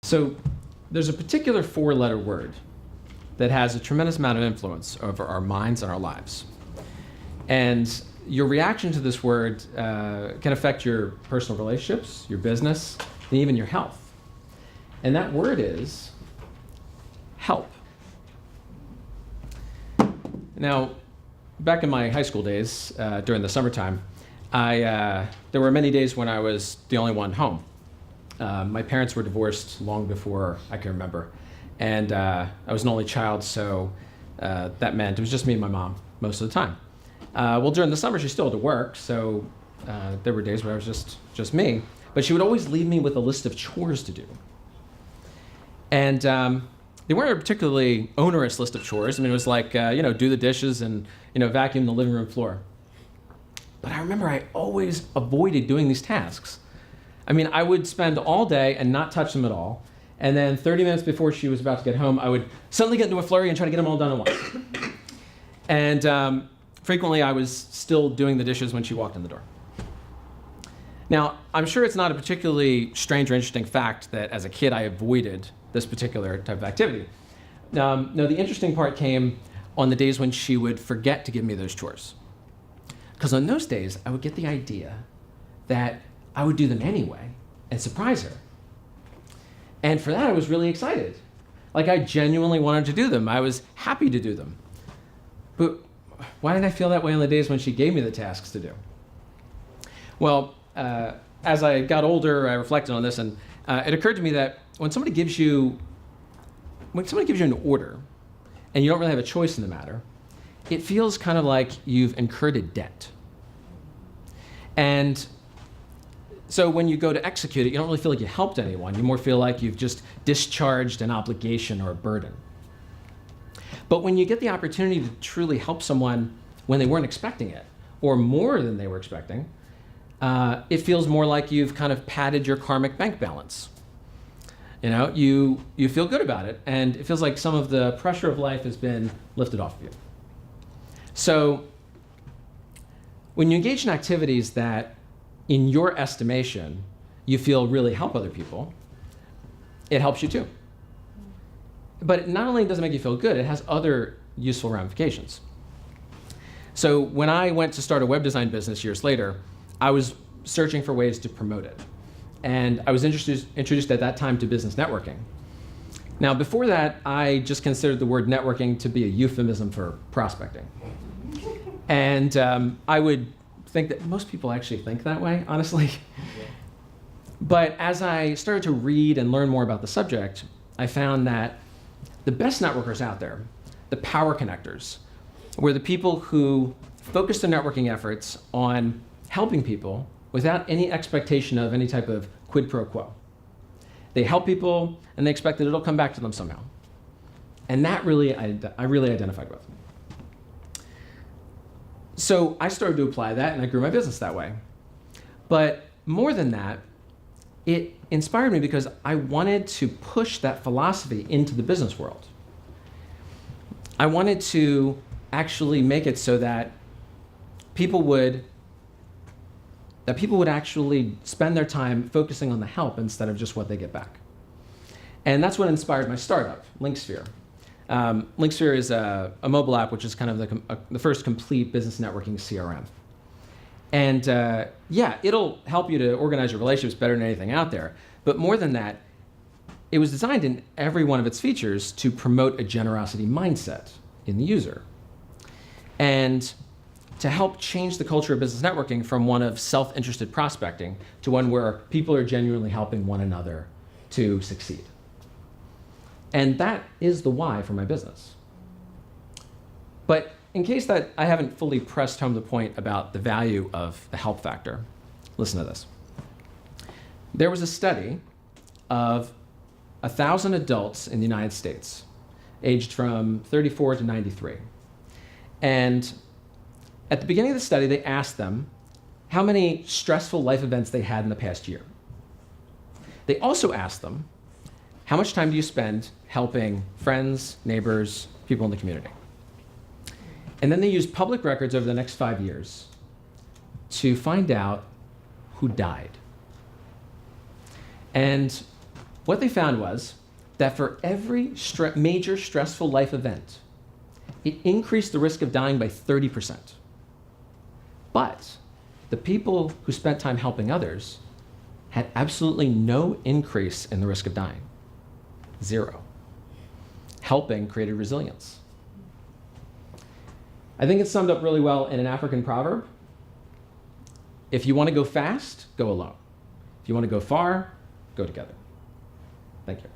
So there's a particular four-letter word that has a tremendous amount of influence over our minds and our lives. And your reaction to this word can affect your personal relationships, your business, and even your health. And that word is help. Now, back in my high school days, during the summertime, there were many days when I was the only one home. My parents were divorced long before I can remember, and I was an only child, so that meant it was just me and my mom most of the time. Well, during the summer, she still had to work, so there were days where I was just me, but she would always leave me with a list of chores to do. And they weren't a particularly onerous list of chores. I mean, it was like, do the dishes and, vacuum the living room floor. But I remember I always avoided doing these tasks. I mean, I would spend all day and not touch them at all. And then 30 minutes before she was about to get home, I would suddenly get into a flurry and try to get them all done at once. And frequently I was still doing the dishes when she walked in the door. Now, I'm sure it's not a particularly strange or interesting fact that as a kid I avoided this particular type of activity. No, the interesting part came on the days when she would forget to give me those chores. Because on those days, I would get the idea that I would do them anyway and surprise her. And for that, I was really excited. Like, I genuinely wanted to do them. I was happy to do them. But why didn't I feel that way on the days when she gave me the tasks to do? Well, as I got older, I reflected on this, and it occurred to me that when somebody gives you an order and you don't really have a choice in the matter, it feels kind of like you've incurred a debt. And so when you go to execute it, you don't really feel like you helped anyone. You more feel like you've just discharged an obligation or a burden. But when you get the opportunity to truly help someone when they weren't expecting it, or more than they were expecting, it feels more like you've kind of padded your karmic bank balance. You feel good about it, and it feels like some of the pressure of life has been lifted off of you. So when you engage in activities that, in your estimation, you feel really help other people, it helps you too. But not only does it make you feel good, it has other useful ramifications. So when I went to start a web design business years later, I was searching for ways to promote it. And I was introduced at that time to business networking. Now, before that, I just considered the word networking to be a euphemism for prospecting. And I would think that most people actually think that way, honestly. But as I started to read and learn more about the subject, I found that the best networkers out there, the power connectors, were the people who focused their networking efforts on helping people without any expectation of any type of quid pro quo. They help people and they expect that it'll come back to them somehow. And that I really identified with. So I started to apply that and I grew my business that way. But more than that, it inspired me because I wanted to push that philosophy into the business world. I wanted to actually make it so that people would actually spend their time focusing on the help instead of just what they get back. And that's what inspired my startup, Linksphere. Linksphere is a mobile app, which is kind of the first complete business networking CRM. And it'll help you to organize your relationships better than anything out there. But more than that, it was designed in every one of its features to promote a generosity mindset in the user. And to help change the culture of business networking from one of self-interested prospecting to one where people are genuinely helping one another to succeed. And that is the why for my business. But in case that I haven't fully pressed home the point about the value of the help factor, listen to this. There was a study of 1,000 adults in the United States, aged from 34 to 93. And at the beginning of the study, they asked them how many stressful life events they had in the past year. They also asked them, how much time do you spend helping friends, neighbors, people in the community? And then they used public records over the next 5 years to find out who died. And What they found was that for every major stressful life event, it increased the risk of dying by 30%. But the people who spent time helping others had absolutely no increase in the risk of dying. 0. Helping created resilience. I think it's summed up really well in an African proverb. If you want to go fast, go alone. If you want to go far, go together. Thank you.